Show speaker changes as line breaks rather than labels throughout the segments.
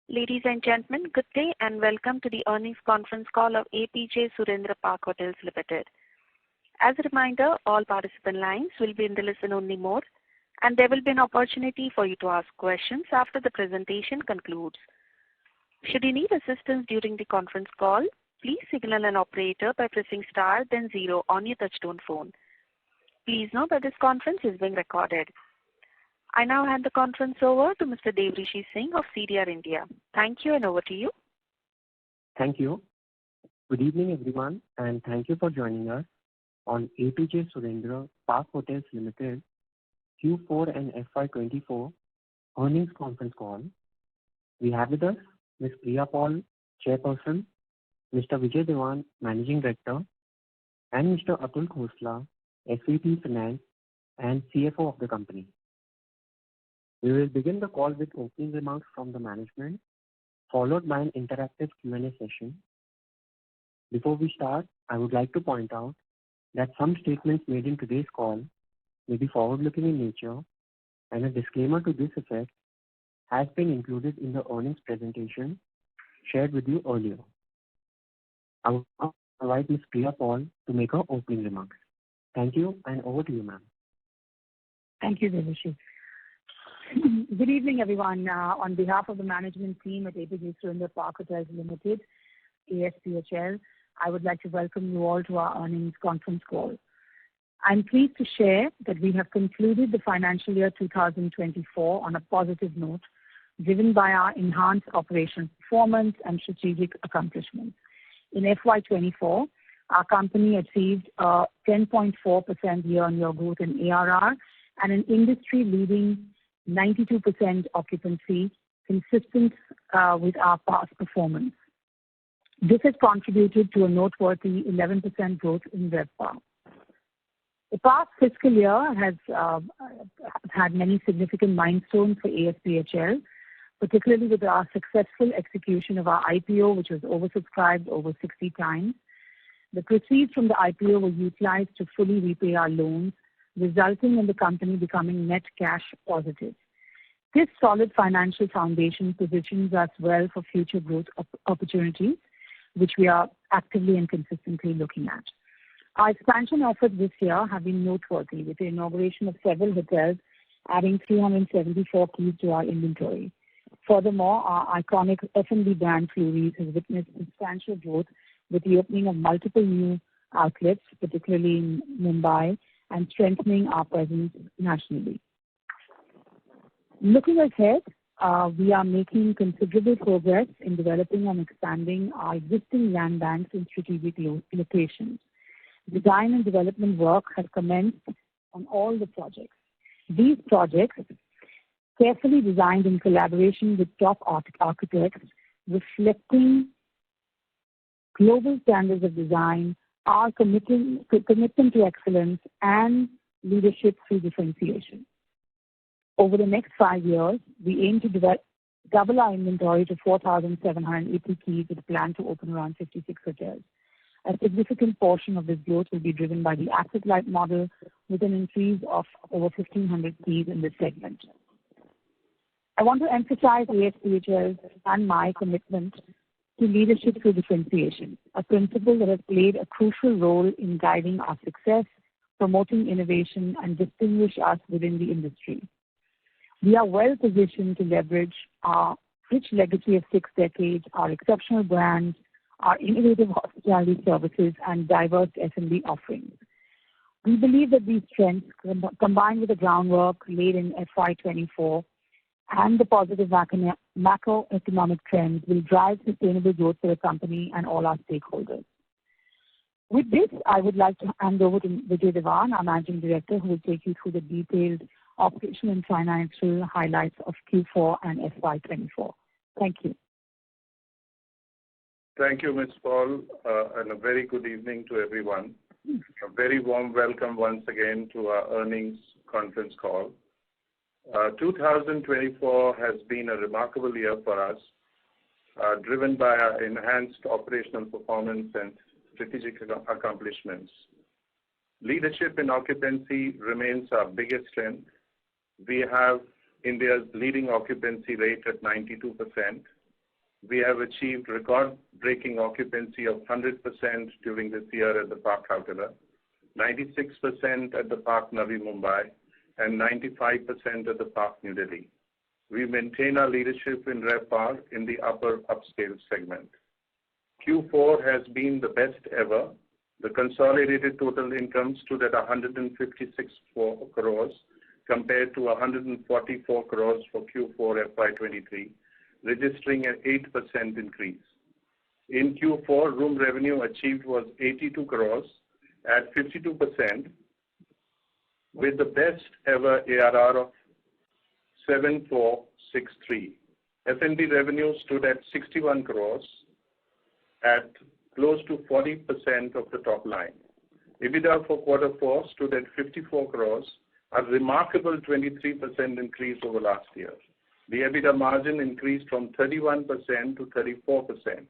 Ladies and gentlemen, good day and welcome to the earnings conference call of Apeejay Surrendra Park Hotels Limited. As a reminder, all participant lines will be in the listen-only mode, and there will be an opportunity for you to ask questions after the presentation concludes. Should you need assistance during the conference call, please signal an operator by pressing star then 0 on your touchtone phone. Please note that this conference is being recorded. I now hand the conference over to Mr. Devrishi Singh of CDR India. Thank you, and over to you.
Thank you. Good evening, everyone, and thank you for joining us on Apeejay Surrendra Park Hotels Limited Q4 and FY24 earnings conference call. We have with us Ms. Priya Paul, Chairperson, Mr. Vijay Devan, Managing Director, and Mr. Atul Khosla, SVP Finance and CFO of the company. We will begin the call with opening remarks from the management, followed by an interactive Q&A session. Before we start, I would like to point out that some statements made in today's call may be forward-looking in nature, and a disclaimer to this effect has been included in the earnings presentation shared with you earlier. I will now invite Ms. Priya Paul to make her opening remarks. Thank you, and over to you, ma'am.
Thank you, Devrishi. Good evening, everyone. On behalf of the management team at Apeejay Surrendra Park Hotels Limited, ASPHL, I would like to welcome you all to our earnings conference call. I'm pleased to share that we have concluded the financial year 2024 on a positive note, driven by our enhanced operational performance and strategic accomplishments. In FY24, our company achieved a 10.4% year-on-year growth in ARR and an industry-leading 92% occupancy, consistent with our past performance. This has contributed to a noteworthy 11% growth in RevPAR. The past fiscal year has had many significant milestones for ASPHL, particularly with our successful execution of our IPO, which was oversubscribed over 60 times. The proceeds from the IPO were utilized to fully repay our loans, resulting in the company becoming net cash positive. This solid financial foundation positions us well for future growth opportunities, which we are actively and consistently looking at. Our expansion efforts this year have been noteworthy, with the inauguration of several hotels, adding 374 keys to our inventory. Furthermore, our iconic F&B brand Filings has witnessed substantial growth with the opening of multiple new outlets, particularly in Mumbai, and strengthening our presence nationally. Looking ahead, we are making considerable progress in developing and expanding our existing land banks in strategic locations. Design and development work has commenced on all the projects. These projects, carefully designed in collaboration with top architects, reflecting global standards of design, our commitment to excellence and leadership through differentiation. Over the next 5 years, we aim to double our inventory to 4,780 keys with a plan to open around 56 hotels. A significant portion of this growth will be driven by the asset-light model, with an increase of over 1,500 keys in this segment. I want to emphasize ASPHL's and my commitment to leadership through differentiation, a principle that has played a crucial role in guiding our success, promoting innovation, and distinguish us within the industry. We are well positioned to leverage our rich legacy of 6 decades, our exceptional brands, our innovative hospitality services, and diverse F&B offerings. We believe that these strengths, combined with the groundwork laid in FY24 and the positive macroeconomic trends, will drive sustainable growth for the company and all our stakeholders. With this, I would like to hand over to Vijay Devan, our Managing Director, who will take you through the detailed operational and financial highlights of Q4 and FY24. Thank you.
Thank you, Ms. Paul, and a very good evening to everyone. A very warm welcome once again to our earnings conference call. 2024 has been a remarkable year for us, driven by our enhanced operational performance and strategic accomplishments. Leadership in occupancy remains our biggest strength. We have India's leading occupancy rate at 92%. we have achieved record-breaking occupancy of 100% during this year at the Park Calcutta, 96% at the Park Navi Mumbai, and 95% at the Park New Delhi. We maintain our leadership in RevPAR in the upper upscale segment. Q4 has been the best ever. The consolidated total income stood at 156 crores compared to 144 crores for Q4 FY23, registering an 8% increase. In Q4, room revenue achieved was 82 crores at 52%, with the best ever ARR of 7463. F&B revenue stood at 61 crores at close to 40% of the top line. EBITDA for Q4 stood at 54 crores, a remarkable 23% increase over last year. The EBITDA margin increased from 31% to 34%.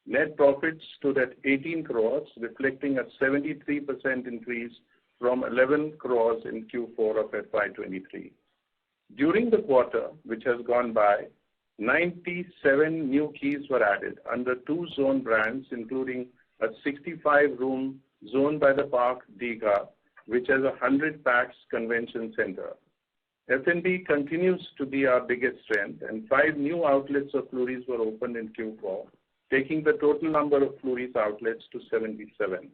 Net profits stood at 18 crores, reflecting a 73% increase from 11 crores in Q4 of FY23. During the quarter, which has gone by, 97 new keys were added under 2 zone brands, including a 65-room Zone by the Park Digha, which has a 100 pax convention center. F&B continues to be our biggest strength, and 5 new outlets of Flurys were opened in Q4, taking the total number of Flurys outlets to 77.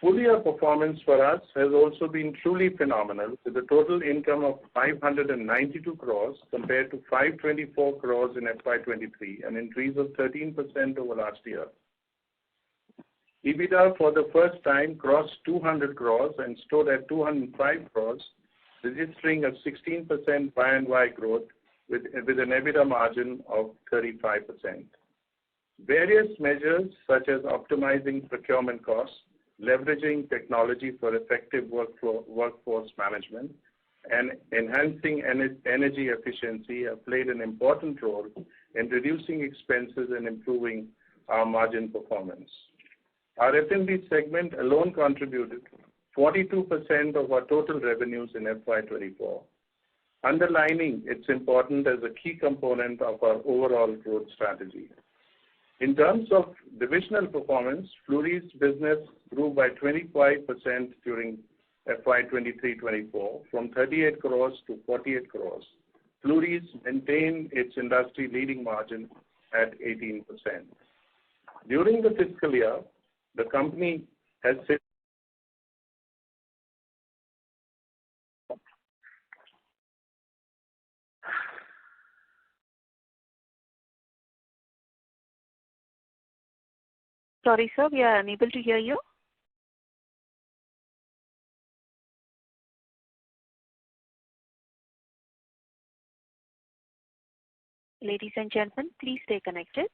Full year performance for us has also been truly phenomenal, with a total income of 592 crores compared to 524 crores in FY23, an increase of 13% over last year. EBITDA for the first time crossed 200 crores and stood at 205 crores, registering a 16% Y&Y growth with an EBITDA margin of 35%. Various measures such as optimizing procurement costs, leveraging technology for effective workforce management, and enhancing energy efficiency have played an important role in reducing expenses and improving our margin performance. Our F&B segment alone contributed 42% of our total revenues in FY24, underlining its importance as a key component of our overall growth strategy. In terms of divisional performance, Flurys business grew by 25% during FY23-24, from 38 crores to 48 crores. Flurys maintained its industry-leading margin at 18%. During the fiscal year, the company has set
Sorry, sir, we are unable to hear you. Ladies and gentlemen, please stay connected.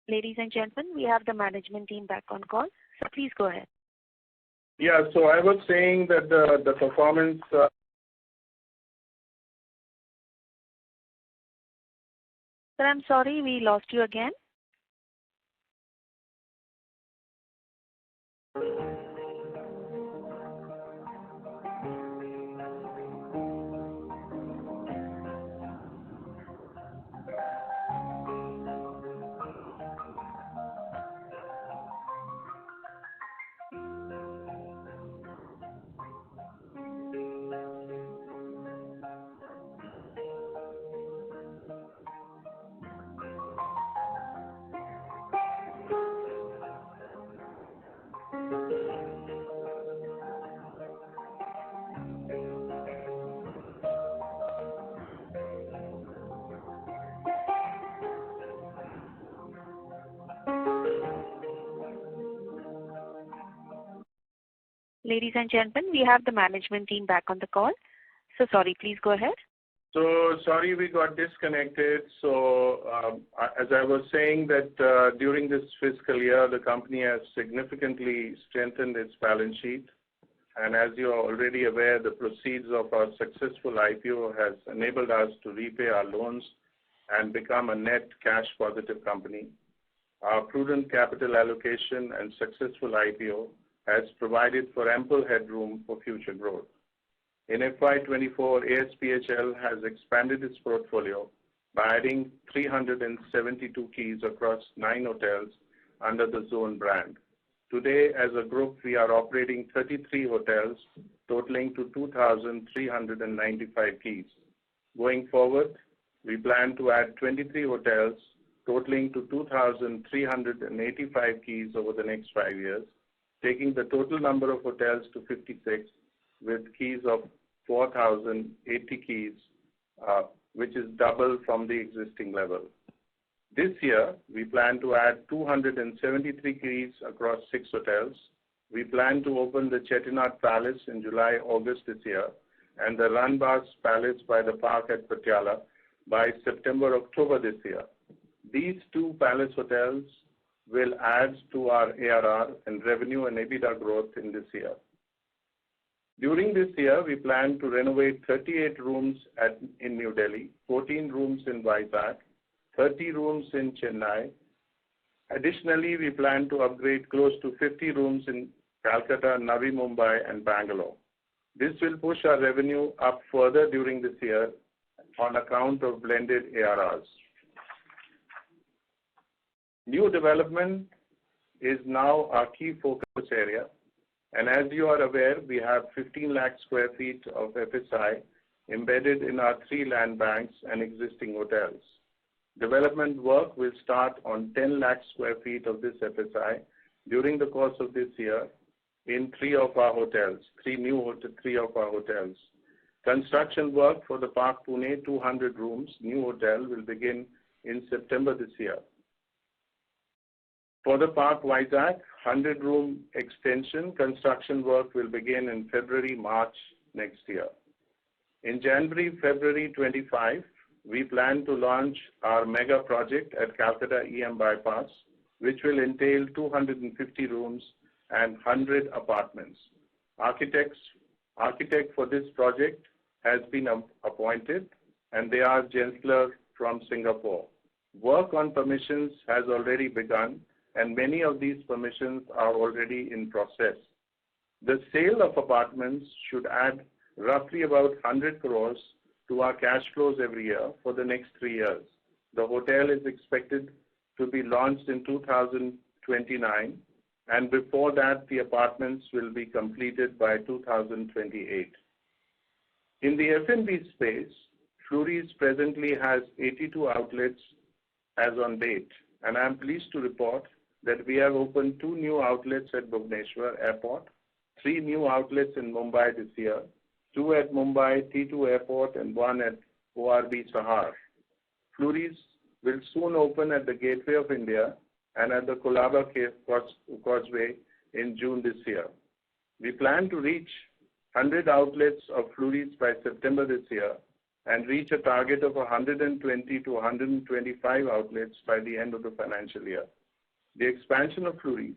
Ladies and gentlemen, we have the management team back on call, so please go ahead.
Yeah, so I was saying that the performance...
Sir, I'm sorry, we lost you again. Ladies and gentlemen, we have the management team back on the call. So sorry, please go ahead.
So sorry we got disconnected. So as I was saying that during this fiscal year, the company has significantly strengthened its balance sheet. and as you are already aware, the proceeds of our successful IPO has enabled us to repay our loans and become a net cash positive company. Our prudent capital allocation and successful IPO has provided for ample headroom for future growth. In FY24, ASPHL has expanded its portfolio by adding 372 keys across 9 hotels under the Zone brand. Today, as a group, we are operating 33 hotels, totaling to 2,395 keys. Going forward, we plan to add 23 hotels, totaling to 2,385 keys over the next 5 years, taking the total number of hotels to 56, with keys of 4,080 keys, which is double from the existing level. This year, we plan to add 273 keys across 6 hotels. We plan to open the Chettinad Palace in July-August this year and the Ranbas Palace by the Park at Patiala by September-October this year. These 2 palace hotels will add to our ARR and revenue and EBITDA growth in this year. During this year, we plan to renovate 38 rooms in New Delhi, 14 rooms in Vizag, 30 rooms in Chennai. Additionally, we plan to upgrade close to 50 rooms in Calcutta, Navi Mumbai, and Bangalore. This will push our revenue up further during this year on account of blended ARRs. New development is now our key focus area, and as you are aware, we have 15 lakh square feet of FSI embedded in our 3 land banks and existing hotels. Development work will start on 10 lakh square feet of this FSI during the course of this year in 3 of our hotels, 3 of our hotels. Construction work for the Park Pune 200 rooms new hotel will begin in September this year. For the Park Vizag 100-room extension, construction work will begin in February-March next year. In January-February 25, we plan to launch our mega project at Calcutta EM Bypass, which will entail 250 rooms and 100 apartments. Architect for this project has been appointed, and they are Gensler from Singapore. Work on permissions has already begun, and many of these permissions are already in process. The sale of apartments should add roughly about 100 crores to our cash flows every year for the next 3 years. The hotel is expected to be launched in 2029, and before that, the apartments will be completed by 2028. In the F&B space, Fleury's presently has 82 outlets as on date, and I am pleased to report that we have opened 2 new outlets at Bhubaneswar Airport, 3 new outlets in Mumbai this year, 2 at Mumbai T2 Airport and 1 at ORB Sahar. Fleury's will soon open at the Gateway of India and at the Colaba Causeway in June this year. We plan to reach 100 outlets of Fleury's by September this year and reach a target of 120 to 125 outlets by the end of the financial year. The expansion of Fleury's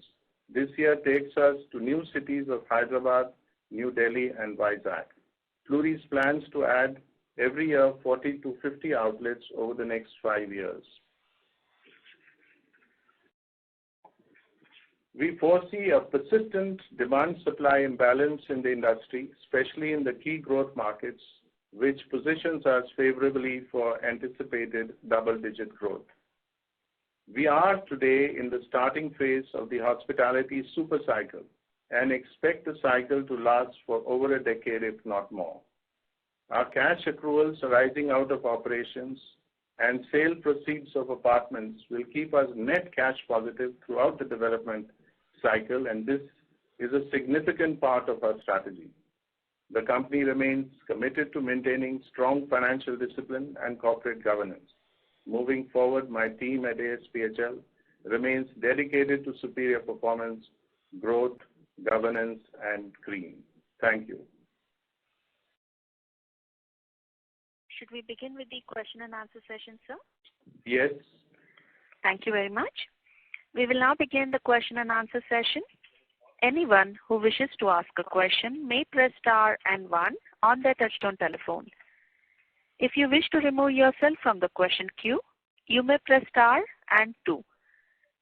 this year takes us to new cities of Hyderabad, New Delhi, and Vizag. Fleury's plans to add every year 40 to 50 outlets over the next 5 years. We foresee a persistent demand-supply imbalance in the industry, especially in the key growth markets, which positions us favorably for anticipated double-digit growth. We are today in the starting phase of the hospitality super cycle and expect the cycle to last for over a decade, if not more. Our cash accruals arising out of operations and sale proceeds of apartments will keep us net cash positive throughout the development cycle, and this is a significant part of our strategy. The company remains committed to maintaining strong financial discipline and corporate governance. Moving forward, my team at ASPHL remains dedicated to superior performance, growth, governance, and green. Thank you.
Should we begin with the question and answer session, sir?
Yes.
Thank you very much. We will now begin the question and answer session. Anyone who wishes to ask a question may press star and one on their touchtone telephone. If you wish to remove yourself from the question queue, you may press star and two.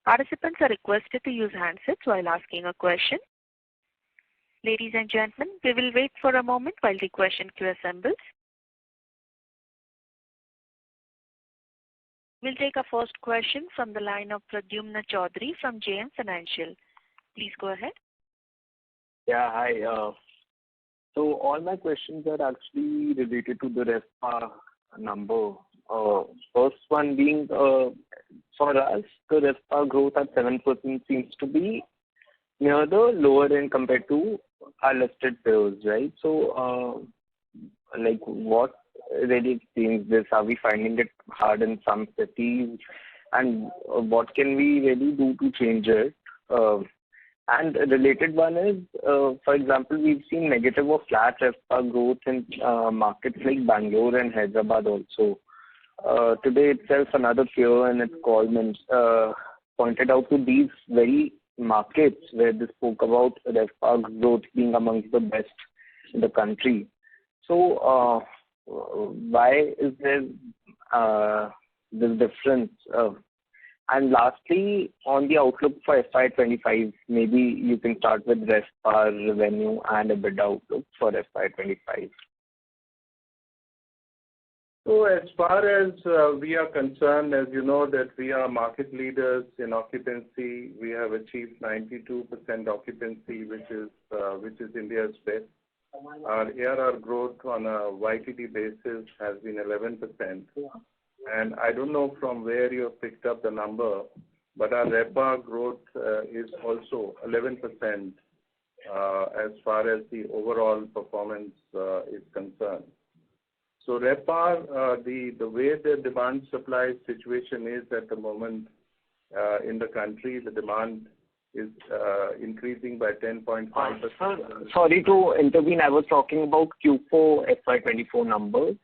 Participants are requested to use handsets while asking a question. Ladies and gentlemen, we will wait for a moment while the question queue assembles. We'll take our first question from the line of Pradyumna Chaudhary from JM Financial. Please go ahead.
Yeah, hi. So all my questions are actually related to the RevPAR number. First one being, for us, the RevPAR growth at 7% seems to be near the lower end compared to our listed peers, right? So, what really explains this? Are we finding it hard in some cities? And what can we really do to change it? And a related one is, for example, we've seen negative or flat RevPAR growth in markets like Bangalore and Hyderabad also. Today itself, another peer in its call pointed out to these very markets where they spoke about RevPAR growth being amongst the best in the country. So, why is there this difference? And lastly, on the outlook for FY25, maybe you can start with RevPAR, revenue, and EBITDA outlook for FY25.
So as far as we are concerned, as you know, that we are market leaders in occupancy. We have achieved 92% occupancy, which is India's best. Our ARR growth on a YTD basis has been 11%. And I don't know from where you have picked up the number, but our RevPAR growth is also 11% as far as the overall performance is concerned. So RevPAR, the way the demand-supply situation is at the moment in the country, the demand is increasing by 10.5%.
Sorry to intervene. I was talking about Q4 FY24 numbers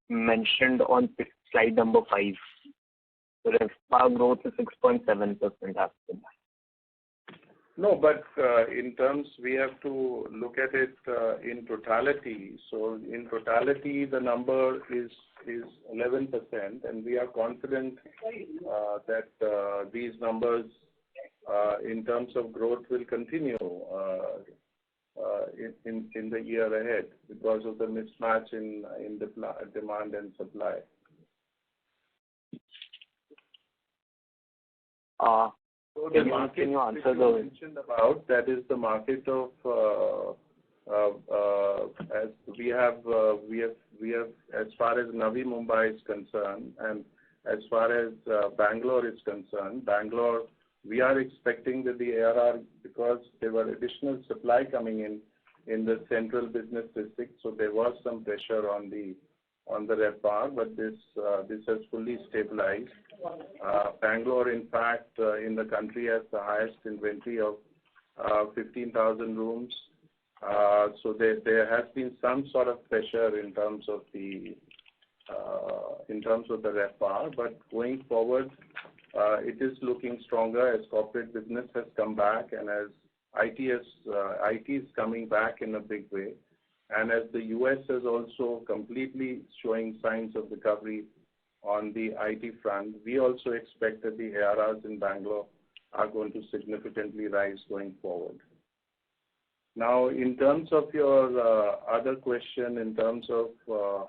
mentioned on slide number 5. The RevPAR growth is 6.7% after that.
No, but in terms, we have to look at it in totality. So in totality, the number is 11%, and we are confident that these numbers in terms of growth will continue in the year ahead because of the mismatch in the demand and supply. So the market you mentioned about, that is the market of as we have as far as Navi Mumbai is concerned, and as far as Bangalore is concerned, Bangalore, we are expecting that the ARR, because there were additional supply coming in the central business district, so there was some pressure on the RevPAR, but this has fully stabilized. Bangalore, in fact, in the country has the highest inventory of 15,000 rooms. So there has been some sort of pressure in terms of the RevPAR, but going forward, it is looking stronger as corporate business has come back and as IT is coming back in a big way. And as the US is also completely showing signs of recovery on the IT front, we also expect that the ARRs in Bangalore are going to significantly rise going forward. Now, in terms of your other question, in terms of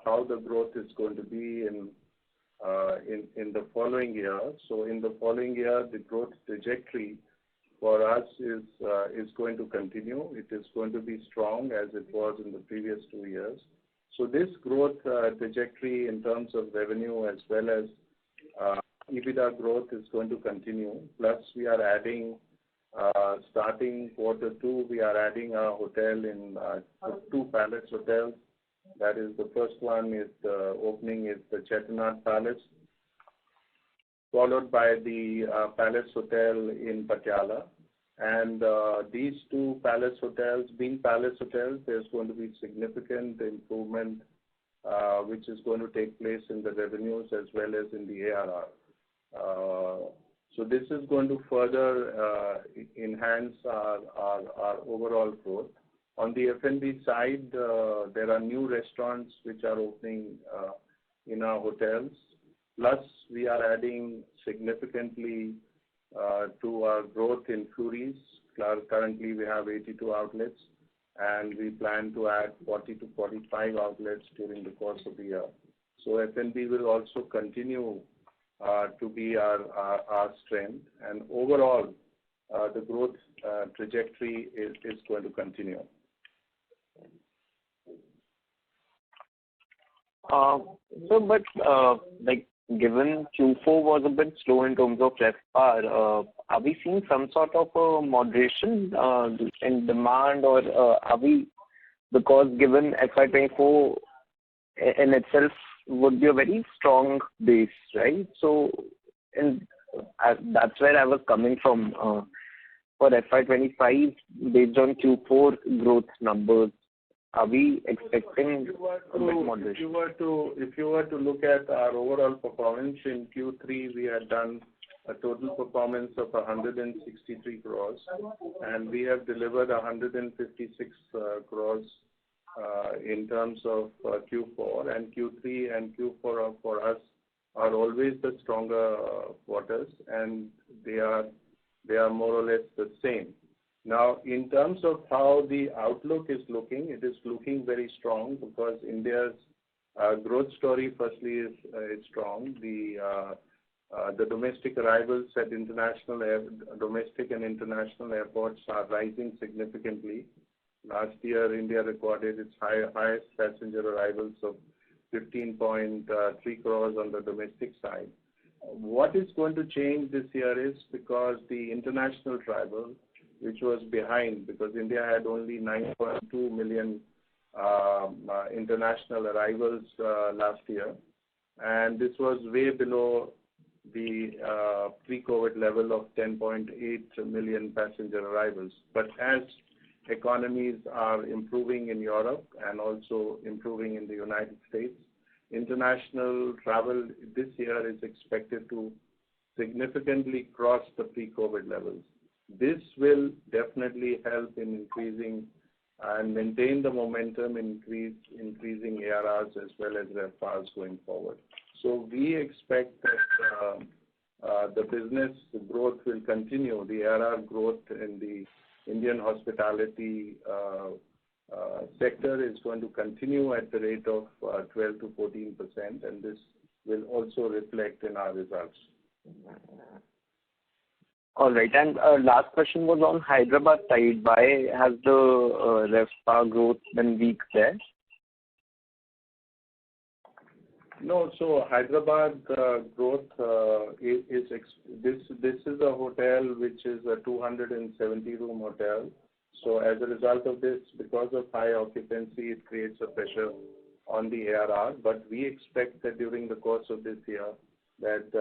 how the growth is going to be in the following year, so in the following year, the growth trajectory for us is going to continue. It is going to be strong as it was in the previous 2 years. So this growth trajectory in terms of revenue as well as EBITDA growth is going to continue. Plus, we are adding, starting Q2, we are adding a hotel in 2 palace hotels. That is, the first one is the opening is the Chettinad Palace, followed by the Palace Hotel in Patiala. And these 2 palace hotels, being palace hotels, there's going to be significant improvement which is going to take place in the revenues as well as in the ARR. So this is going to further enhance our overall growth. On the F&B side, there are new restaurants which are opening in our hotels. Plus, we are adding significantly to our growth in Flurys. Currently, we have 82 outlets, and we plan to add 40 to 45 outlets during the course of the year. So F&B will also continue to be our strength, and overall, the growth trajectory is going to continue.
Given Q4 was a bit slow in terms of RevPAR, are we seeing some sort of moderation in demand, or are we, because given FY24 in itself would be a very strong base, right? So, and that's where I was coming from. For FY25, based on Q4 growth numbers, are we expecting a bit moderation?
If you were to look at our overall performance in Q3, we had done a total performance of 163 crores, and we have delivered 156 crores in terms of Q4, and Q3 and Q4 for us are always the stronger quarters, and they are more or less the same. Now, in terms of how the outlook is looking, it is looking very strong because India's growth story, firstly, is strong. The domestic arrivals at domestic and international airports are rising significantly. Last year, India recorded its highest passenger arrivals of 15.3 crores on the domestic side. What is going to change this year is because the international travel, which was behind, because India had only 9.2 million international arrivals last year, and this was way below the pre-COVID level of 10.8 million passenger arrivals. But as economies are improving in Europe and also improving in the United States, international travel this year is expected to significantly cross the pre-COVID levels. This will definitely help in increasing and maintain the momentum in increasing ARRs as well as RevPARs going forward. So we expect that the business growth will continue. The ARR growth in the Indian hospitality sector is going to continue at the rate of 12 to 14%, and this will also reflect in our results.
All right. And last question was on Hyderabad side. Why has the RevPAR growth been weak there?
No, so Hyderabad growth this is a hotel which is a 270-room hotel. So as a result of this, because of high occupancy, it creates a pressure on the ARR. But we expect that during the course of this year, that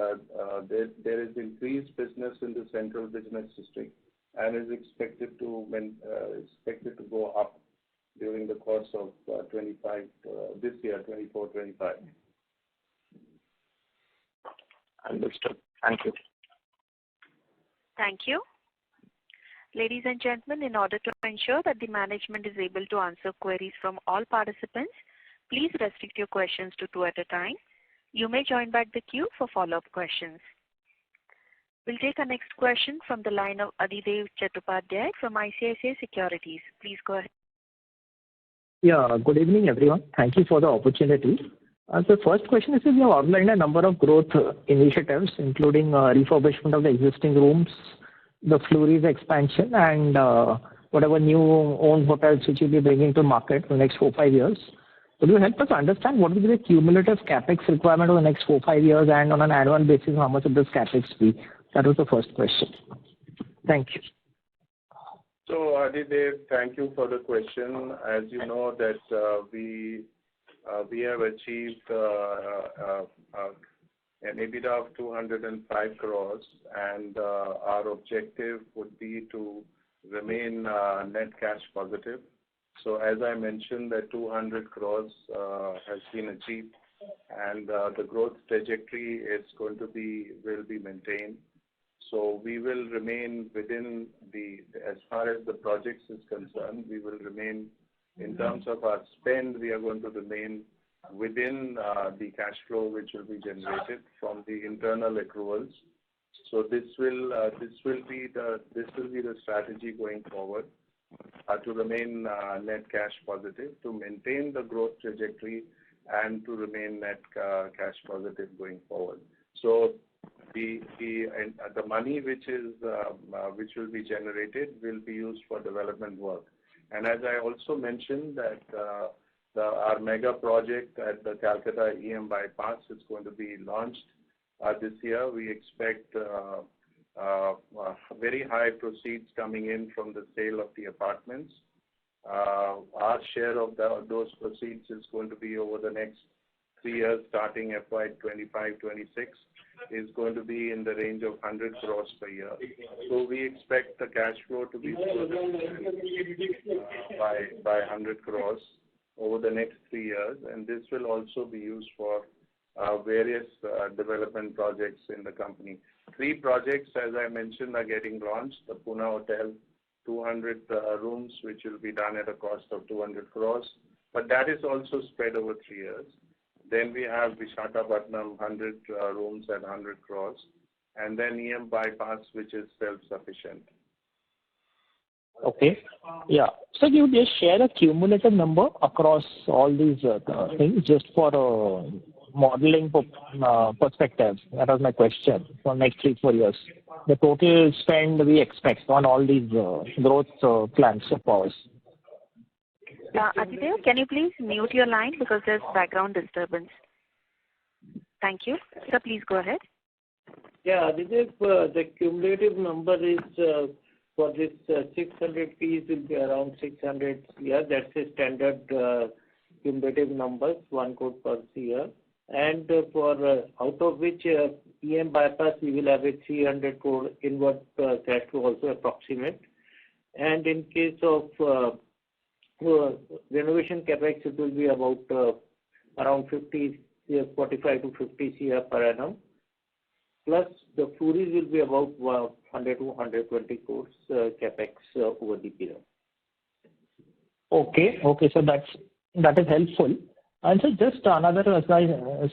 there is increased business in the central business district and is expected to go up during the course of 25 this year, 24-25.
Understood. Thank you.
Thank you. Ladies and gentlemen, in order to ensure that the management is able to answer queries from all participants, please restrict your questions to 2 at a time. You may join back the queue for follow-up questions. We'll take our next question from the line of Adhidev Chattopadhyay from ICICI Securities. Please go ahead.
Yeah, good evening, everyone. Thank you for the opportunity. The first question is, you have outlined a number of growth initiatives, including refurbishment of the existing rooms, the Flurys expansion, and whatever new owned hotels which you'll be bringing to market for the next 4-5 years. Could you help us understand what will be the cumulative capex requirement over the next 4-5 years, and on an annual basis, how much will this capex be? That was the first question. Thank you.
So, Adhidev, thank you for the question. As you know, that we have achieved an EBITDA of 205 crores, and our objective would be to remain net cash positive. So as I mentioned, that 200 crores has been achieved, and the growth trajectory will be maintained. So we will remain within as far as the projects is concerned, we will remain, in terms of our spend, we are going to remain within the cash flow which will be generated from the internal accruals. So this will be the strategy going forward, to remain net cash positive, to maintain the growth trajectory, and to remain net cash positive going forward. So the money which will be generated will be used for development work. And as I also mentioned that our mega project at the Calcutta EM bypass is going to be launched this year. We expect very high proceeds coming in from the sale of the apartments. Our share of those proceeds is going to be over the next 3 years, starting FY2025-24, is going to be in the range of 100 crores per year. So we expect the cash flow to be by 100 crores over the next 3 years, and this will also be used for various development projects in the company. 3 projects, as I mentioned, are getting launched. The Pune Hotel, 200 rooms, which will be done at a cost of 200 crores, but that is also spread over 3 years. Then we have Visakhapatnam, 100 rooms at 100 crores, and then EM bypass, which is self-sufficient.
Okay. Yeah. So you just share a cumulative number across all these things just for modeling perspective. That was my question for next 3-4 years. The total spend we expect on all these growth plans of ours.
Apeejay, can you please mute your line because there's background disturbance? Thank you. Sir, please go ahead.
Yeah, Apeejay, the cumulative number is for this 600 Ps will be around 600 CR. That's a standard cumulative numbers, 1 crore per CR. And for out of which EM bypass we will have a 300 crore inward cash flow also approximate. And in case of renovation capex, it will be about around 45 to 50 CR per annum. Plus the Furies will be about 100 to 120 crores capex over the period.
Okay. So that is helpful. And so just another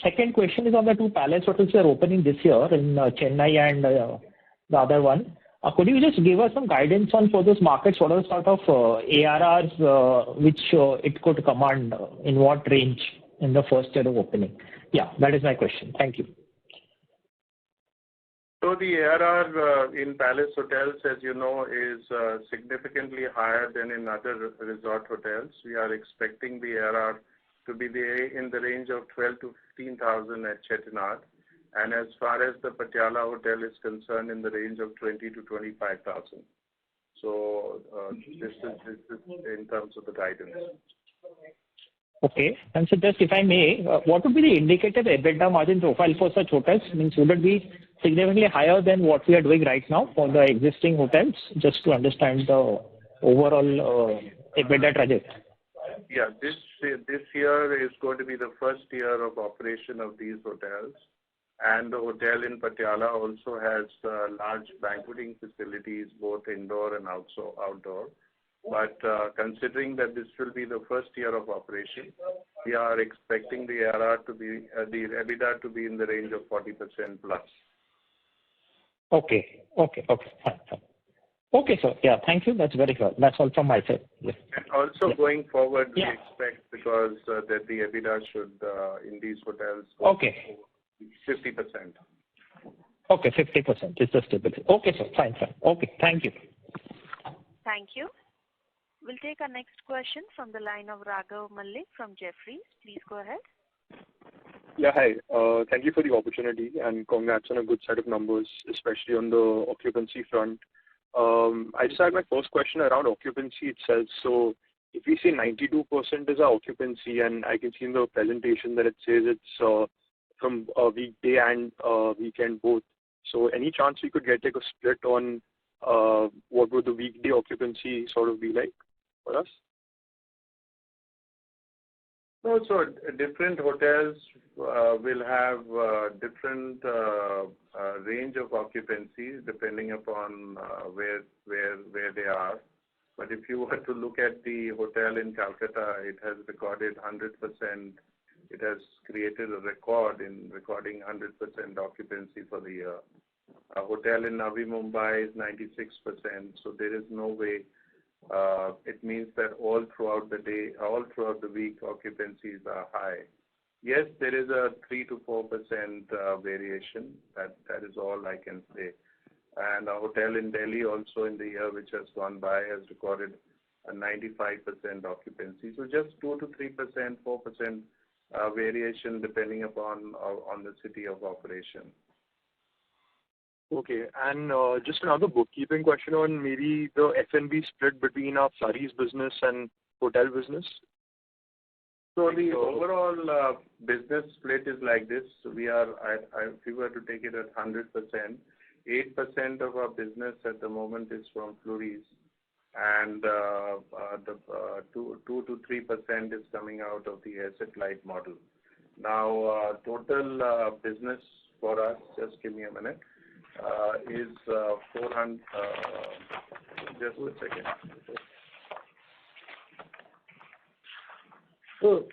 second question is on the 2 palace hotels you are opening this year in Chennai and the other one. Could you just give us some guidance on for those markets? What are the sort of ARRs which it could command in what range in the first year of opening? Yeah, that is my question. Thank you.
So the ARR in palace hotels, as you know, is significantly higher than in other resort hotels. We are expecting the ARR to be in the range of 12 to 15,000 at Chettinad, and as far as the Patiala hotel is concerned, in the range of 20 to 25,000. So this is in terms of the guidance.
Okay. And so just if I may, what would be the indicative EBITDA margin profile for such hotels? Means would it be significantly higher than what we are doing right now for the existing hotels, just to understand the overall EBITDA trajectory?
Yeah, this year is going to be the first year of operation of these hotels, and the hotel in Patiala also has large banqueting facilities, both indoor and outdoor. But considering that this will be the first year of operation, we are expecting the ARR to be the EBITDA to be in the range of 40% plus.
Okay, fine. Okay, sir. Yeah, thank you. That's very clear. That's all from my side. Yes.
And also going forward, we expect, because that the EBITDA should in these hotels go 50%.
Okay, 50% is the stability. Okay, sir. Fine. Okay, thank you.
Thank you. We'll take our next question from the line of Raghav Malik from Jefferies. Please go ahead.
Yeah, hi. Thank you for the opportunity and congrats on a good set of numbers, especially on the occupancy front. I just had my first question around occupancy itself. So if we say 92% is our occupancy, and I can see in the presentation that it says it's from weekday and weekend both. So any chance we could get like a split on what would the weekday occupancy sort of be like for us?
No, so different hotels will have different range of occupancy depending upon where they are. But if you were to look at the hotel in Calcutta, it has recorded 100%. It has created a record in recording 100% occupancy for the year. A hotel in Navi Mumbai is 96%. So there is no way. It means that all throughout the day, all throughout the week, occupancies are high. Yes, there is a 3 to 4% variation. That is all I can say. And a hotel in Delhi also in the year which has gone by has recorded a 95% occupancy. So just 2 to 3%, 4% variation depending upon on the city of operation.
Okay, and just another bookkeeping question on maybe the F&B split between our flurries business and hotel business.
So the overall business split is like this. We are, if we were to take it at 100%, 8% of our business at the moment is from flurries, and the 2 to 3% is coming out of the asset-light model. Now, total business for us, just give me a minute, is 400. Just a second.
So,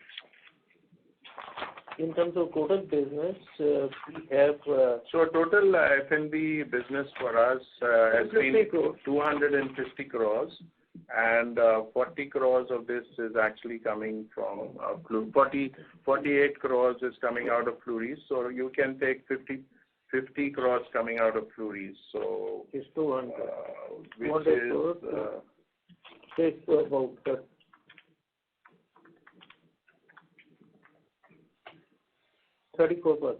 in terms of total business, we have...
So total F&B business for us has been 250 crores, and 40 crores of this is actually coming from 48 crores is coming out of flurries. So you can take 50 crores coming out of flurries. So
it's 200.
Which is
takes about 34%.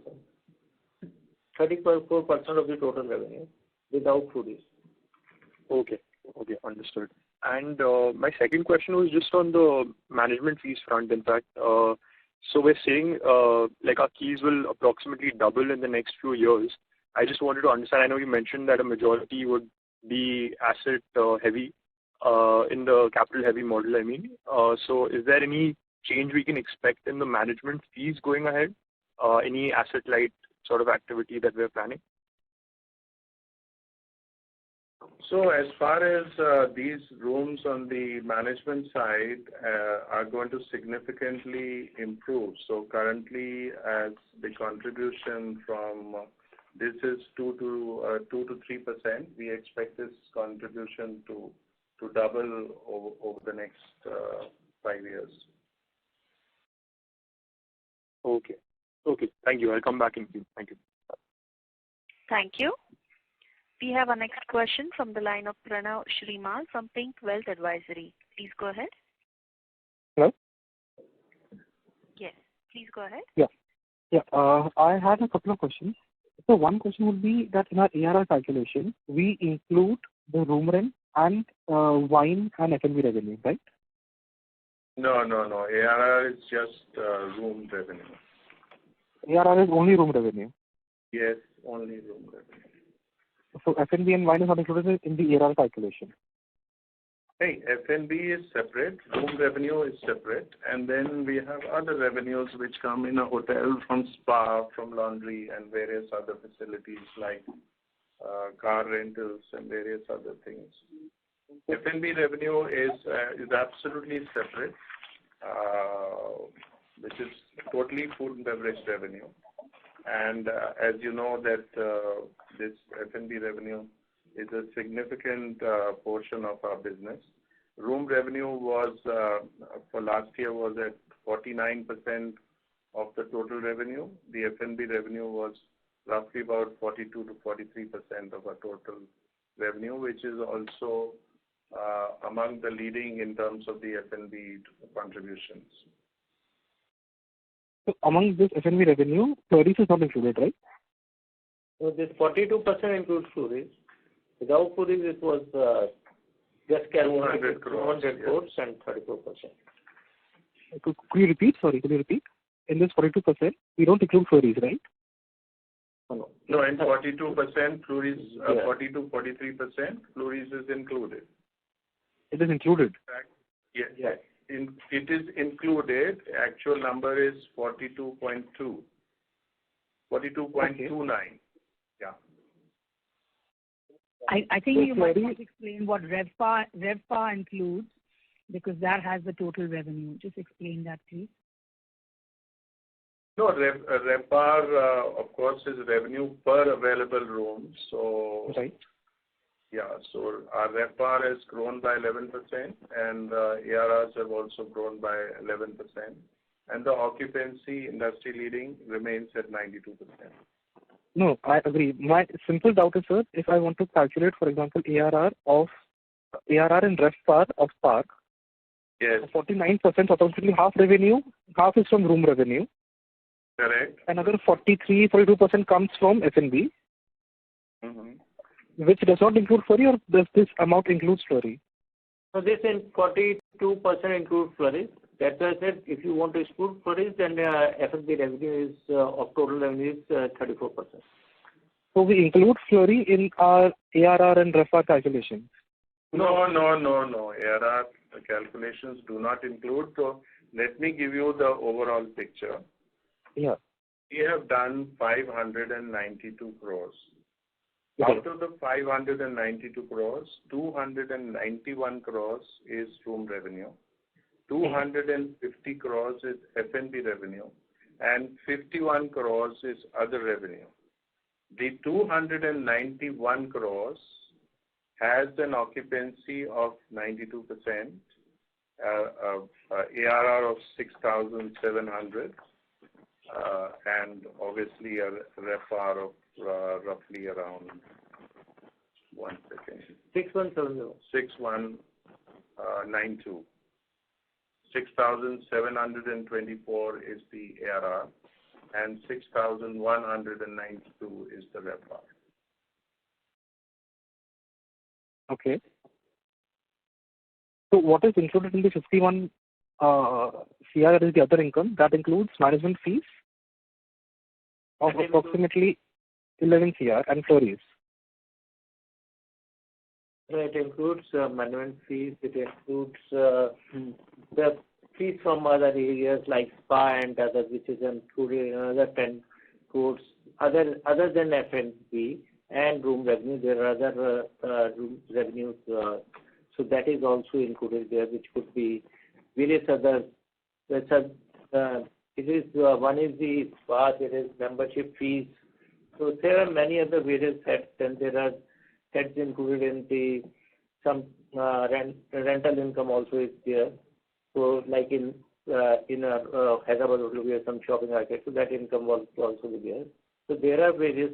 34% of the total revenue without foodies.
Okay, understood. And my second question was just on the management fees front, in fact. So we're saying like our keys will approximately double in the next few years. I just wanted to understand, I know you mentioned that a majority would be asset heavy in the capital heavy model, I mean. So is there any change we can expect in the management fees going ahead? Any asset light sort of activity that we're planning?
So as far as these rooms on the management side are going to significantly improve. So currently, as the contribution from this is 2 to 3%, we expect this contribution to double over the next 5 years.
Okay, thank you. I'll come back in queue. Thank you.
Thank you. We have our next question from the line of Pranav Shrimal from Pink Wealth Advisory. Please go ahead.
Hello?
Yes, please go ahead.
Yeah. I had a couple of questions. So one question would be that in our ARR calculation, we include the room rent and wine and F&B revenue, right?
No. ARR is just room revenue.
ARR is only room revenue?
Yes, only room revenue.
So F&B and wine is not included in the ARR calculation?
Hey, F&B is separate, room revenue is separate, and then we have other revenues which come in a hotel from spa, from laundry, and various other facilities like car rentals and various other things. F&B revenue is absolutely separate, which is totally food and beverage revenue. And as you know that this F&B revenue is a significant portion of our business. Room revenue was, for last year, was at 49% of the total revenue. The F&B revenue was roughly about 42 to 43% of our total revenue, which is also among the leading in terms of the F&B contributions.
So among this F&B revenue, flurries is not included, right?
So this 42% includes flurries. Without flurries, it was just 200 crores and 34%.
Could you repeat? Sorry, could you repeat? In this 42%, we don't include flurries, right?
No, in 42%, flurries, 42-43%, flurries is included.
It is included?
Yes. It is included. Actual number is 42.2. 42.29. Yeah.
I think you might want to explain what RevPAR includes, because that has the total revenue. Just explain that, please.
No, RevPAR, of course, is revenue per available room. So,
Right.
yeah, so our RevPAR has grown by 11%, and ARRs have also grown by 11%. And the occupancy, industry leading, remains at 92%.
No, I agree. My simple doubt is, sir, if I want to calculate, for example, ARR and RevPAR of Park,
Yes,
49%, approximately half revenue, half is from room revenue.
correct.
Another 42% comes from F&B,
Mm-hmm.
which does not include flurry, or does this amount include flurry?
So this in 42% includes flurries. That's why I said if you want to exclude flurries, then F&B revenue is of total revenue is 34%.
So we include flurry in our ARR and RevPAR calculations.
No. ARR calculations do not include. So let me give you the overall picture.
Yeah.
We have done 592 crores.
Okay.
Out of the 592 crores, 291 crores is room revenue, 250 crores is F&B revenue, and 51 crores is other revenue. The 291 crores has an occupancy of 92%, ARR of 6,700, and obviously a RevPAR of roughly around
6170.
6192. 6,724 is the ARR, and 6,192 is the RevPAR.
Okay. So what is included in the 51 CR, that is the other income? That includes management fees of approximately 11 CR and flurries.
It includes management fees. It includes the fees from other areas like spa and others, which is included in another 10 crores. Other than F&B and room revenue, there are other room revenues. So that is also included there, which could be various other. One is the spa. There is membership fees. So there are many other various heads, and there are heads included in some rental income also is there. So like in Hyderabad, we have some shopping arcade, so that income will also be there. So there are various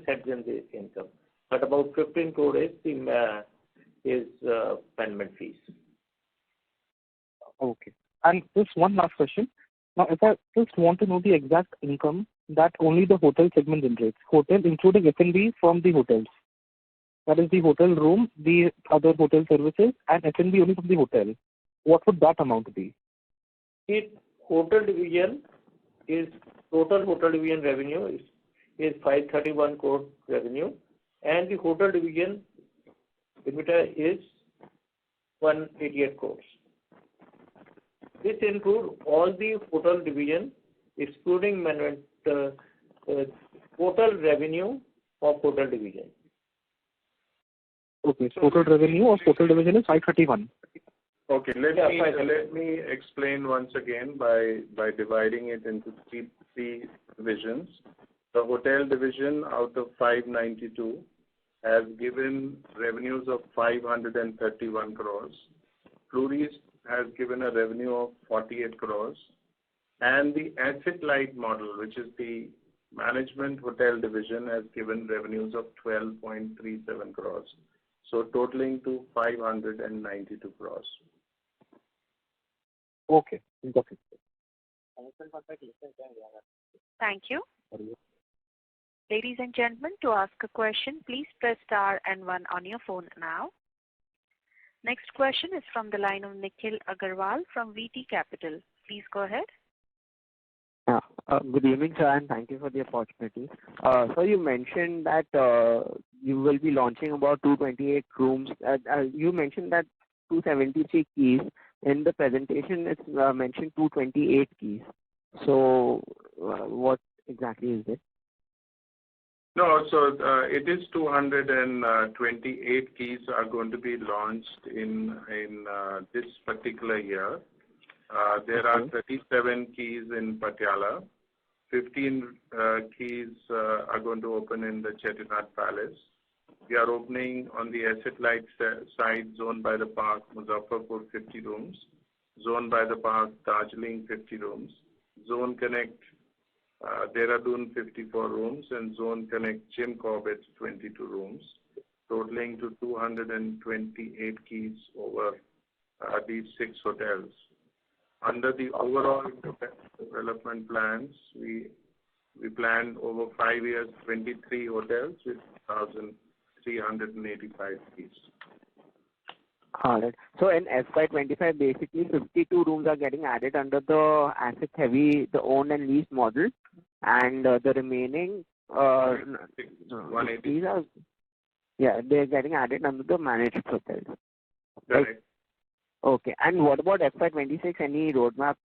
heads in the income, but about 15 crore is management fees.
Okay. And just one last question. Now, if I just want to know the exact income that only the hotel segment generates, hotel including F&B from the hotels. That is the hotel room, the other hotel services, and F&B only from the hotel. What would that amount be?
Hotel division is total hotel division revenue is 531 crore revenue, and the hotel division EBITDA is 188 crores. This includes all the hotel division, excluding management, total revenue of hotel division.
Okay, so total revenue of hotel division is 531.
Okay, let me explain once again by dividing it into three divisions. The hotel division out of 592 has given revenues of 531 crores. Pluris has given a revenue of 48 crores. And the asset light model, which is the management hotel division, has given revenues of 12.37 crores. So totaling to 592 crores.
Okay, got it.
Thank you. Ladies and gentlemen, to ask a question, please press star and 1 on your phone now. Next question is from the line of Nikhil Agarwal from VT Capital. Please go ahead.
Good evening, sir, and thank you for the opportunity. So you mentioned that you will be launching about 228 rooms. You mentioned that 273 keys. in the presentation it's mentioned 228 keys. So what exactly is it?
No, so it is 228 keys are going to be launched in this particular year. There are 37 keys in Patiala. 15 keys are going to open in the Chettinad Palace. We are opening on the asset-light side, Zone by the Park, Muzaffarpur, 50 rooms. Zone by the Park, Darjeeling, 50 rooms. Zone Connect, Dehradun, 54 rooms. And Zone Connect, Jim Corbett, 22 rooms, totaling to 228 keys over these 6 hotels. Under the overall development plans, we planned over 5 years, 23 hotels with 1,385 keys.
All right. So in FY25, basically 52 rooms are getting added under the asset-heavy, the owned and leased model, and the remaining
180.
They're getting added under the managed hotels.
Right.
Okay. And what about FY26? Any roadmap?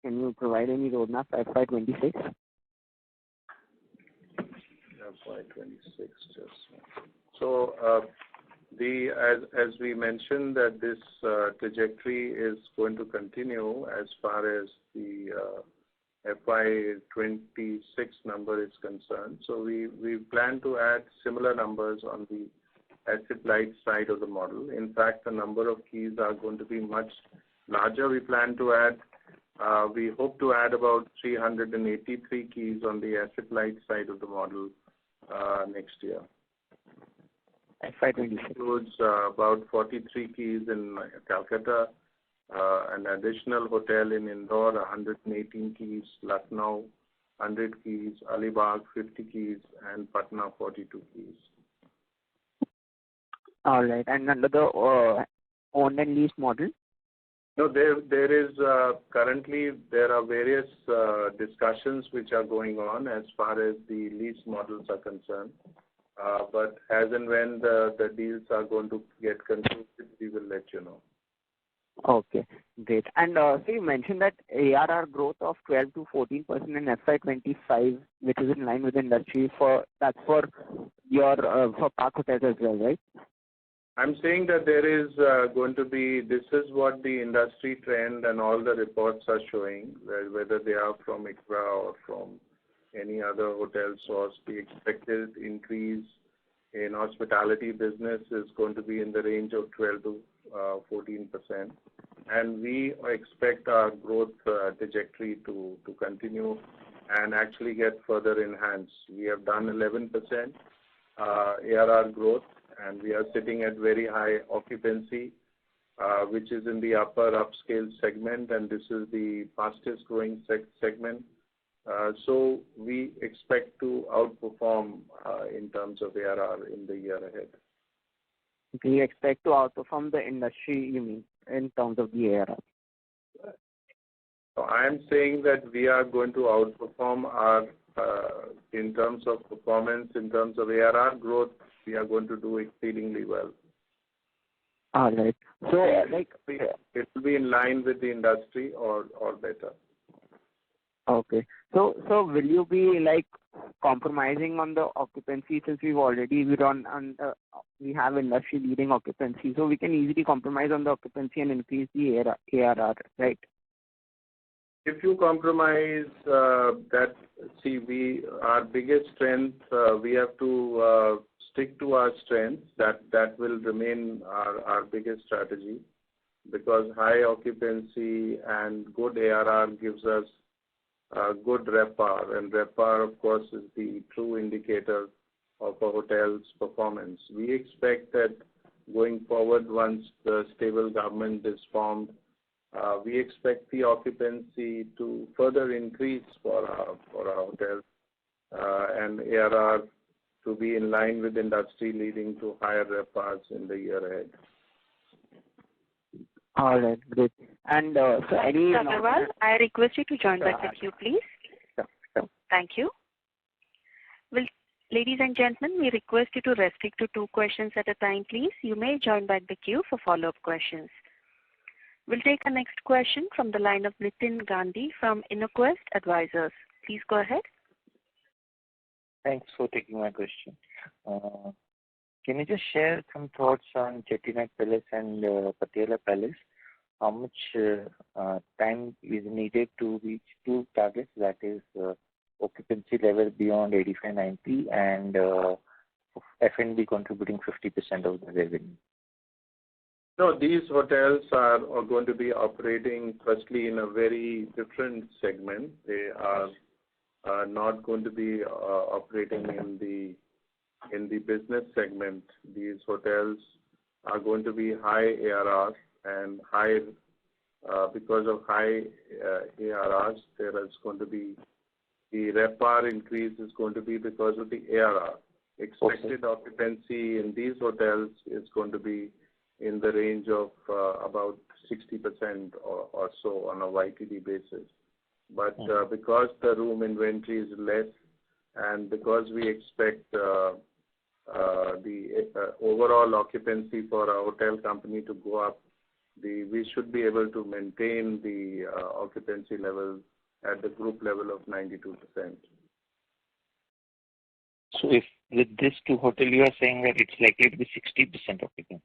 Can you provide any roadmap for FY26?
FY26, so as we mentioned that this trajectory is going to continue as far as the FY26 number is concerned. So we plan to add similar numbers on the asset-light side of the model. In fact, the number of keys are going to be much larger. We plan to add, we hope to add about 383 keys on the asset-light side of the model next year.
FY26
includes about 43 keys in Calcutta, an additional hotel in Indore, 118 keys, Lucknow, 100 keys, Alibag, 50 keys, and Patna, 42 keys.
All right. And under the owned and leased model?
No, there is currently there are various discussions which are going on as far as the lease models are concerned. But as and when the deals are going to get concluded, we will let you know.
Okay, great. And so you mentioned that ARR growth of 12 to 14% in FY25, which is in line with the industry. That's for your for Park Hotels as well, right?
I'm saying that there is going to be, this is what the industry trend and all the reports are showing, whether they are from ICRA or from any other hotel source. The expected increase in hospitality business is going to be in the range of 12 to 14%. And we expect our growth trajectory to continue and actually get further enhanced. We have done 11% ARR growth, and we are sitting at very high occupancy, which is in the upper upscale segment, and this is the fastest growing segment. So we expect to outperform in terms of ARR in the year ahead.
Do you expect to outperform the industry, you mean, in terms of the ARR?
So I am saying that we are going to outperform our, in terms of performance, in terms of ARR growth, we are going to do exceedingly well.
All right. So,
it will be in line with the industry or better.
Okay. So will you be compromising on the occupancy since we have industry leading occupancy, so we can easily compromise on the occupancy and increase the ARR, right?
If you compromise that, our biggest strength, we have to stick to our strengths. That will remain our biggest strategy, because high occupancy and good ARR gives us good RevPAR, and RevPAR, of course, is the true indicator of a hotel's performance. We expect that going forward, once the stable government is formed, we expect the occupancy to further increase for our hotels and ARR to be in line with industry, leading to higher RevPARs in the year ahead.
All right, great. And so any...
Mr. Agarwal, I request you to join back the queue, please.
Sure.
Thank you. Well, ladies and gentlemen, we request you to restrict to 2 questions at a time, please. You may join back the queue for follow-up questions. We'll take our next question from the line of Nitin Gandhi from InnoQuest Advisors. Please go ahead.
Thanks for taking my question. Can you just share some thoughts on Chettinad Palace and Patiala Palace? How much time is needed to reach two targets, that is occupancy level beyond 85-90 and F&B contributing 50% of the revenue?
No, these hotels are going to be operating firstly in a very different segment. They are not going to be operating in the business segment. These hotels are going to be high ARR and high because of high ARRs. There is going to be the RevPAR increase is going to be because of the ARR. Expected occupancy in these hotels is going to be in the range of about 60% or so on a YTD basis. But because the room inventory is less and because we expect the overall occupancy for a hotel company to go up, we should be able to maintain the occupancy level at the group level of 92%.
So if with these two hotels you are saying that it's likely to be 60% occupancy?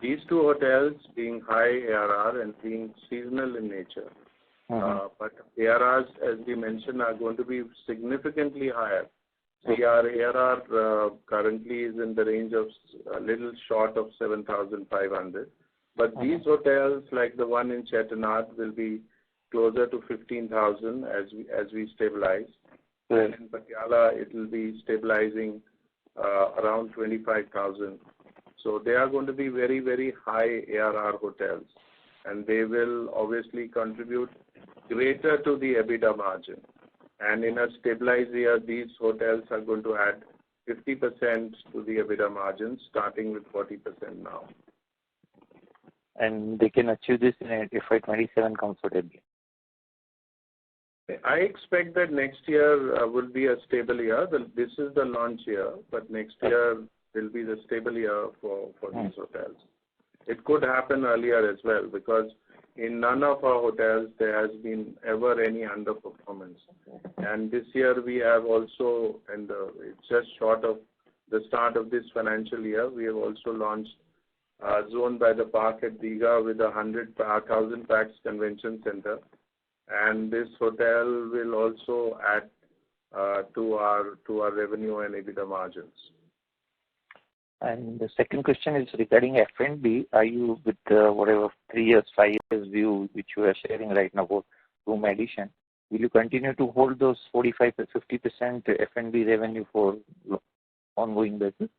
These two hotels being high ARR and being seasonal in nature, but ARRs, as we mentioned, are going to be significantly higher. See, our ARR currently is in the range of a little short of 7,500. But these hotels, like the one in Chettinad, will be closer to 15,000 as we stabilize. And in Patiala, it will be stabilizing around 25,000. So they are going to be very, very high ARR hotels, and they will obviously contribute greater to the EBITDA margin. And in a stabilized year, these hotels are going to add 50% to the EBITDA margin, starting with 40% now.
And they can achieve this in FY27 comfortably?
I expect that next year will be a stable year. This is the launch year, but next year will be the stable year for these hotels. It could happen earlier as well, because in none of our hotels there has been ever any underperformance. And this year we have also, and it's just short of the start of this financial year, we have also launched Zone by the Park at Digha with 1,000 pax convention center. And this hotel will also add to our revenue and EBITDA margins.
And the second question is regarding F&B. Are you with whatever 3 years, 5 years view which you are sharing right now for room addition, will you continue to hold those 45 to 50% F&B revenue for ongoing basis?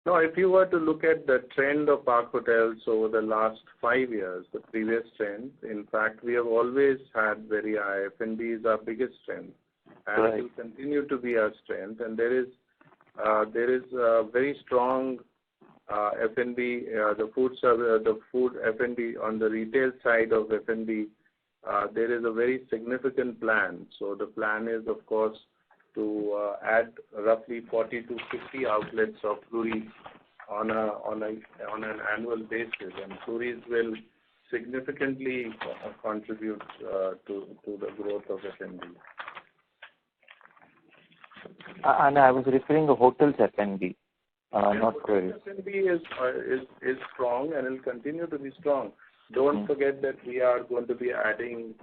No, if you were to look at the trend of Park Hotels over the last 5 years, the previous trend, in fact, we have always had very high. F&B is our biggest strength, and it will continue to be our strength. And there is a very strong F&B, the food F&B on the retail side of F&B. There is a very significant plan. So the plan is, of course, to add roughly 40 to 50 outlets of Pluris on an annual basis, and Pluris will significantly contribute to the growth of F&B.
And I was referring to hotels F&B, not Pluris.
F&B is strong and will continue to be strong. Don't forget that we are going to be adding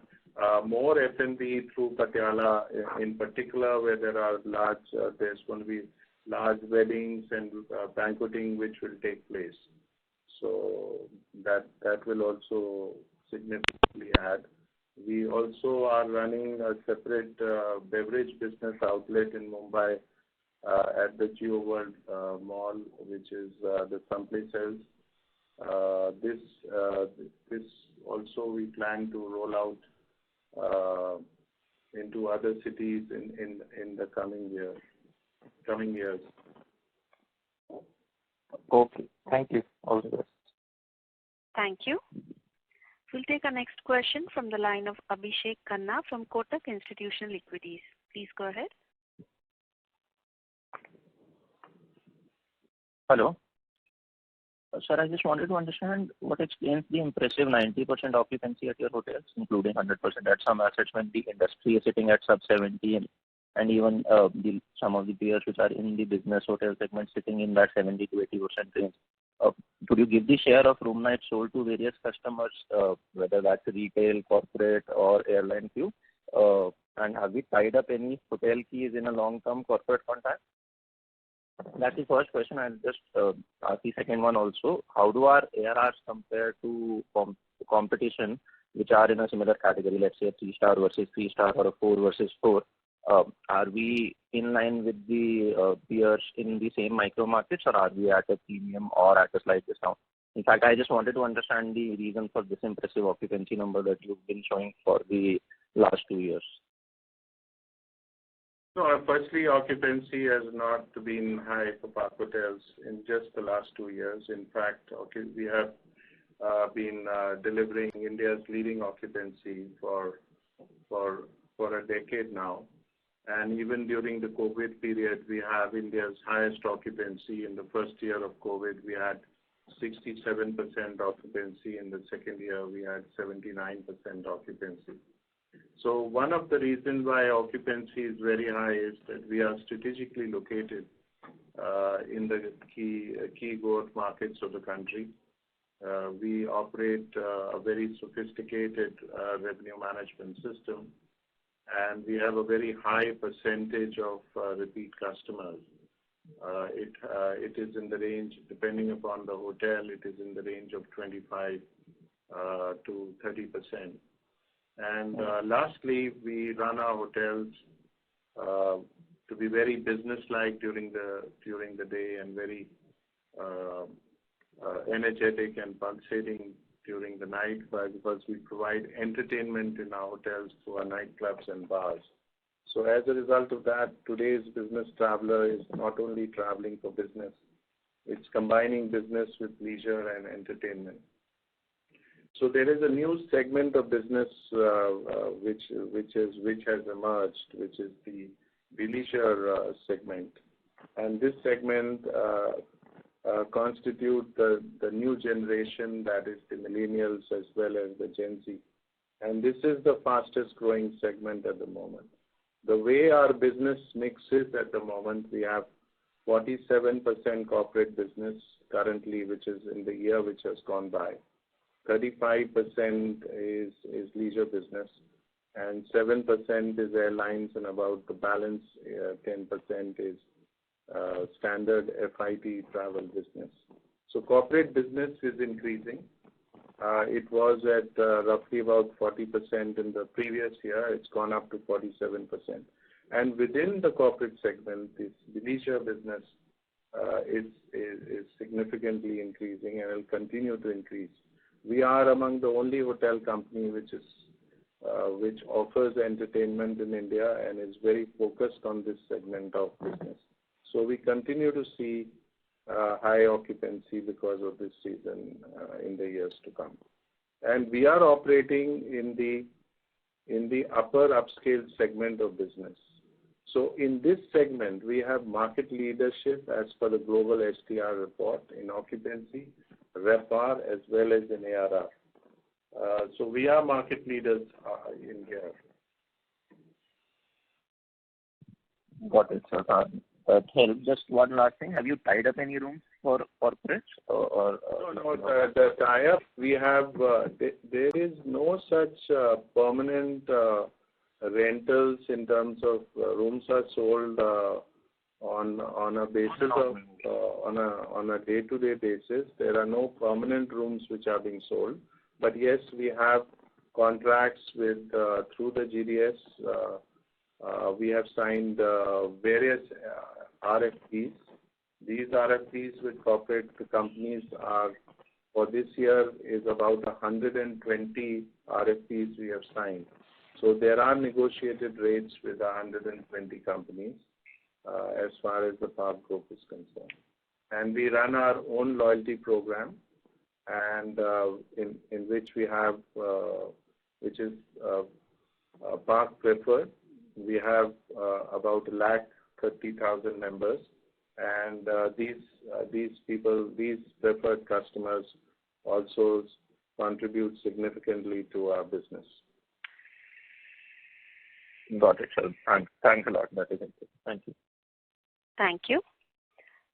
more F&B through Patiala, in particular, where there's going to be large weddings and banqueting which will take place. So that will also significantly add. We also are running a separate beverage business outlet in Mumbai at the Geo World Mall, which is the Someplace Else. This also we plan to roll out into other cities in the coming years.
Okay, thank you. All the best.
Thank you. We'll take our next question from the line of Abhishek Khanna from Kotak Institutional Equities. Please go ahead.
Hello.
Sir, I just wanted to understand what explains the impressive 90% occupancy at your hotels, including 100% at some assets when the industry is sitting at sub 70 and even some of the peers which are in the business hotel segment sitting in that 70 to 80% range. Could you give the share of room nights sold to various customers, whether that's retail, corporate, or airline queue? And have we tied up any hotel keys in a long-term corporate contract? That's the first question. I'll just ask the second one also. How do our ARRs compare to competition which are in a similar category, let's say a 3-star versus 3-star or a 4 versus 4? Are we in line with the peers in the same micro markets, or are we at a premium or at a slight discount? In fact, I just wanted to understand the reason for this impressive occupancy number that you've been showing for the last 2 years.
No, firstly, occupancy has not been high for Park Hotels in just the last 2 years. In fact, we have been delivering India's leading occupancy for a decade now. And even during the COVID period, we have India's highest occupancy. In the first year of COVID, we had 67% occupancy. In the second year, we had 79% occupancy. So one of the reasons why occupancy is very high is that we are strategically located in the key growth markets of the country. We operate a very sophisticated revenue management system, and we have a very high percentage of repeat customers. It is in the range, depending upon the hotel, it is in the range of 25 to 30%. And lastly, we run our hotels to be very business-like during the day and very energetic and pulsating during the night, because we provide entertainment in our hotels through our nightclubs and bars. So as a result of that, today's business traveler is not only traveling for business, it's combining business with leisure and entertainment. So there is a new segment of business which has emerged, which is the leisure segment, and this segment constitute the new generation, that is the millennials as well as the Gen Z, and this is the fastest growing segment at the moment. The way our business mix is at the moment, we have 47% corporate business currently, which is in the year which has gone by. 35% is leisure business, and 7% is airlines, and about the balance 10% is standard FIT travel business. So corporate business is increasing. It was at roughly about 40% in the previous year. It's gone up to 47%. And within the corporate segment, the leisure business is significantly increasing and will continue to increase. We are among the only hotel company which offers entertainment in India and is very focused on this segment of business. So we continue to see high occupancy because of this reason in the years to come. And we are operating in the upper upscale segment of business. So in this segment, we have market leadership as per the global STR report in occupancy, RevPAR, as well as in ARR. So we are market leaders in here.
Got it, sir. That helps. Just one last thing. Have you tied up any rooms for corporates?
No, the tie-up we have, there is no such permanent rentals in terms of rooms are sold on a basis of on a day-to-day basis. There are no permanent rooms which are being sold, but yes, we have contracts with through the GDS. We have signed various RFPs. These RFPs with corporate companies are, for this year, is about 120 RFPs we have signed. So there are negotiated rates with 120 companies as far as the Park Group is concerned. And we run our own loyalty program, and in which we have, which is Park Preferred. We have about 130,000 members, and these people, these preferred customers, also contribute significantly to our business.
Got it, sir. Thanks a lot. That is it. Thank you.
Thank you.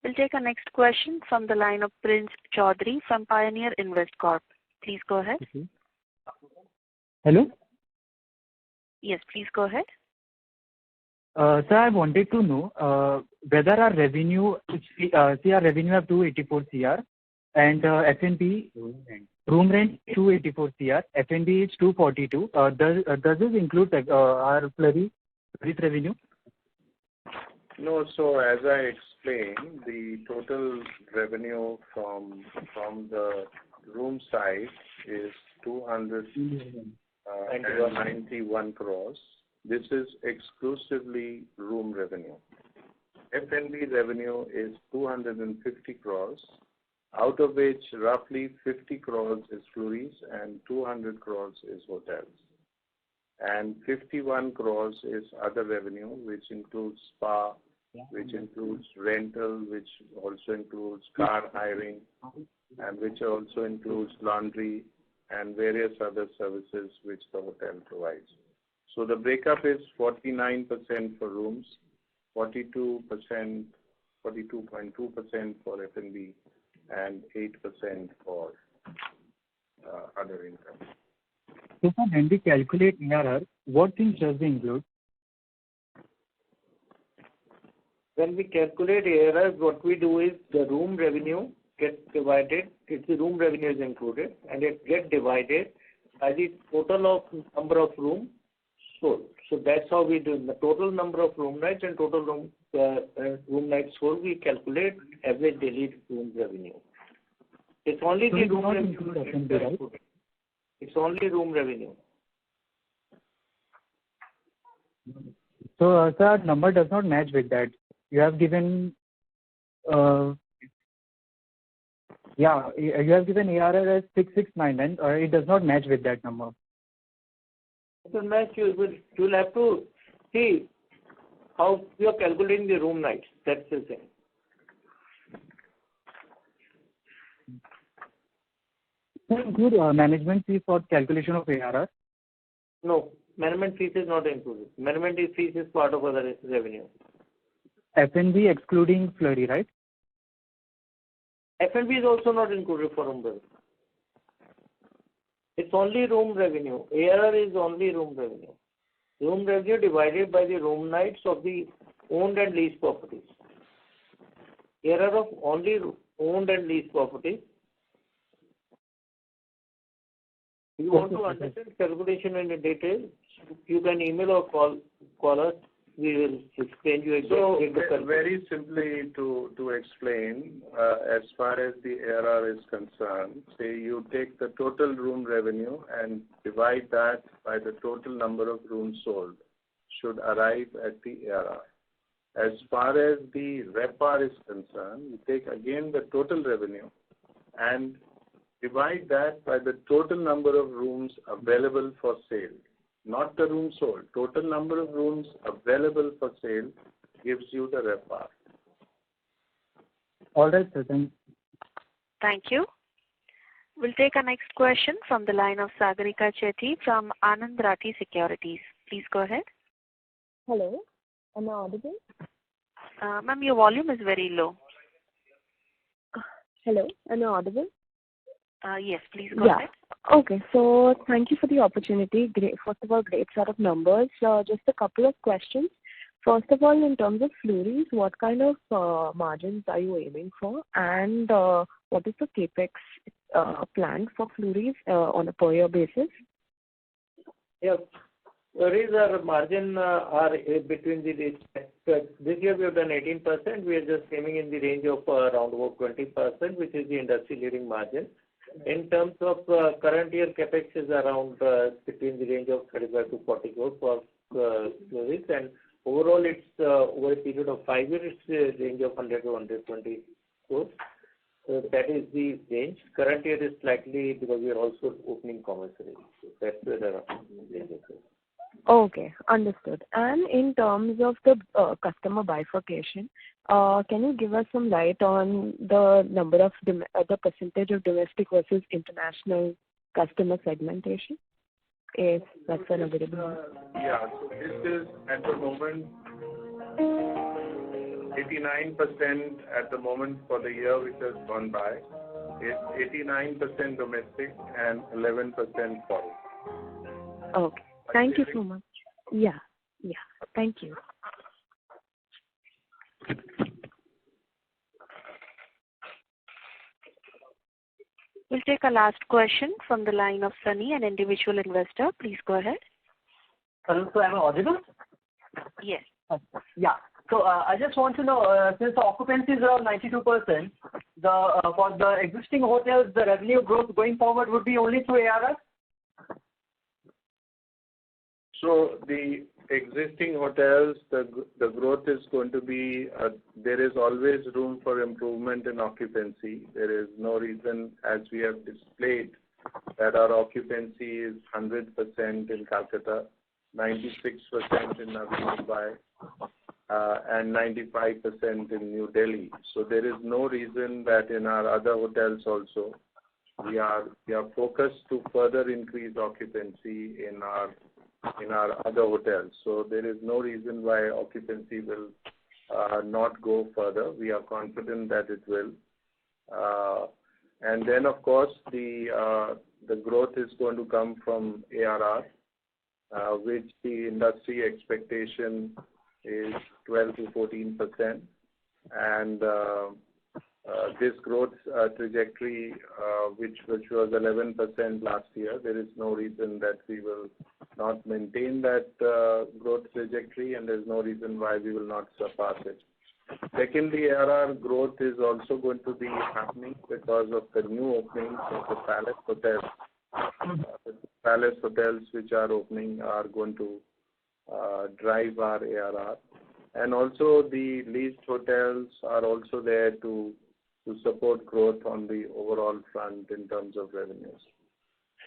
We'll take our next question from the line of Prince Chaudhary from Pioneer Invest Corp. Please go ahead.
Hello?
Yes, please go ahead.
Sir, I wanted to know whether our revenue, our revenue of 284 CR and F&B room rent 284 CR, F&B is 242. Does this include our flurry revenue?
No, so as I explained, the total revenue from the room side is 291 crores. This is exclusively room revenue. F&B revenue is 250 crores, out of which roughly 50 crores is flurries and 200 crores is hotels. And 51 crores is other revenue, which includes spa, which includes rental, which also includes car hiring, and which also includes laundry and various other services which the hotel provides. So the breakup is 49% for rooms, 42%, 42.2% for F&B, and 8% for other income.
So when we calculate ARR, what things does it include?
When we calculate ARR, what we do is the room revenue gets divided. If the room revenue is included, and it gets divided by the total of number of rooms sold. So that's how we do the total number of room nights and total room nights sold. We calculate average daily room revenue. It's only the room revenue.
Right?
It's only room revenue.
So, sir, number does not match with that. You have given, you have given ARR as 6699. It does not match with that number.
It will match. You'll have to see how you are calculating the room nights. That's the thing.
Include management fee for calculation of ARR?
No, management fees is not included. Management fees is part of other revenue.
F&B excluding flurry, right?
F&B is also not included for room revenue. It's only room revenue. ARR is only room revenue. Room revenue divided by the room nights of the owned and leased properties. ARR of only owned and leased properties. If you want to understand calculation in detail, you can email or call us. We will explain you exactly.
So very simply to explain, as far as the ARR is concerned, say you take the total room revenue and divide that by the total number of rooms sold, should arrive at the ARR. As far as the RevPAR is concerned, you take again the total revenue and divide that by the total number of rooms available for sale. Not the room sold. Total number of rooms available for sale gives you the RevPAR.
All right, sir.
Thank you. We'll take our next question from the line of Sagarika Chetty from Anand Rathi Securities. Please go ahead.
Hello. Am I audible?
Ma'am, your volume is very low.
Hello. Am I audible?
Yes, please go ahead.
Okay, so thank you for the opportunity. Great. First of all, great set of numbers. Just a couple of questions. First of all, in terms of flurries, what kind of margins are you aiming for? And what is the capex plan for flurries on a per year basis?
Yeah, flurries are margin are between the this year we have done 18%. We are just aiming in the range of around about 20%, which is the industry leading margin. In terms of current year capex is around between the range of 35 to 40 crores for flurries, and overall it's over a period of 5 years, it's a range of 100 to 120 crores. So that is the range. Current year is slightly because we are also opening commercially. So that's where the range is.
Okay, understood. And in terms of the customer bifurcation, can you give us some light on the number of the percentage of domestic versus international customer segmentation? If that's an available.
Yeah. So this is at the moment 89% at the moment for the year which has gone by. It's 89% domestic and 11% foreign.
Okay. Thank you so much. Yeah. Thank you.
We'll take a last question from the line of Sunny, an individual investor. Please go ahead.
Hello, so am I audible?
Yes.
Yeah. So I just want to know, since the occupancy is around 92%, for the existing hotels, the revenue growth going forward would be only through ARR?
So the existing hotels, the growth is going to be, there is always room for improvement in occupancy. There is no reason, as we have displayed, that our occupancy is 100% in Calcutta, 96% in Navi Mumbai, and 95% in New Delhi. So there is no reason that in our other hotels also, we are focused to further increase occupancy in our other hotels. So there is no reason why occupancy will not go further. We are confident that it will. And then, of course, the growth is going to come from ARR, which the industry expectation is 12 to 14%. And this growth trajectory, which was 11% last year, there is no reason that we will not maintain that growth trajectory, and there's no reason why we will not surpass it. Secondly, ARR growth is also going to be happening because of the new openings of the Palace hotels. The Palace hotels which are opening are going to drive our ARR. And also the leased hotels are also there to support growth on the overall front in terms of revenues.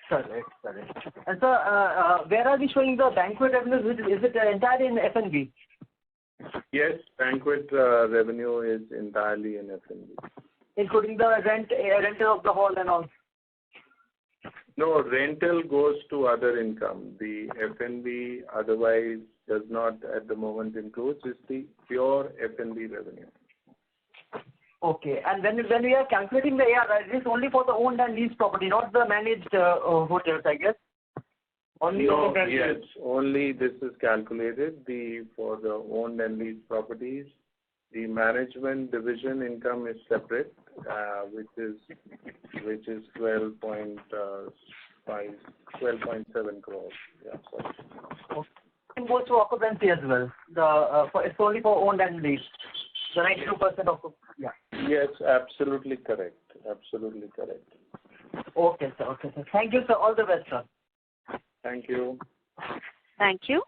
Correct. And so, where are we showing the banquet revenues? Is it entirely in F&B?
Yes, banquet revenue is entirely in F&B.
Including the rental of the hall and all?
No, rental goes to other income. The F&B otherwise does not at the moment include. It's the pure F&B revenue.
Okay. And when we are calculating the ARR, it is only for the owned and leased property, not the managed hotels, I guess? Only
yes, only this is calculated for the owned and leased properties. The management division income is separate, which is 12.7 crores. Yeah, sorry.
Okay. And goes to occupancy as well. It's only for owned and leased. The 92% of yeah.
Yes, absolutely correct.
Okay, sir. Thank you, sir. All the best, sir.
Thank you.
Thank you.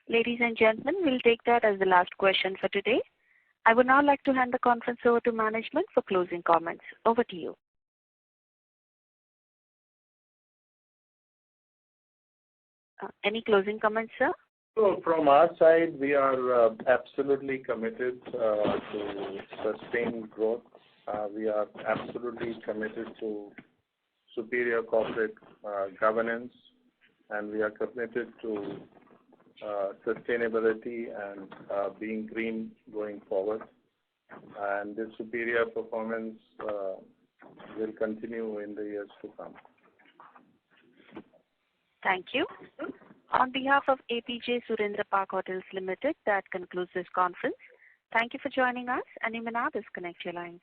Ladies and gentlemen, we'll take that as the last question for today. I would now like to hand the conference over to management for closing comments. Over to you. Any closing comments, sir?
So from our side, we are absolutely committed to sustain growth. We are absolutely committed to superior corporate governance, and we are committed to sustainability and being green going forward. And this superior performance will continue in the years to come.
Thank you. On behalf of Apeejay Surrendra Park Hotels Limited, that concludes this conference. Thank you for joining us, and you may now disconnect your lines.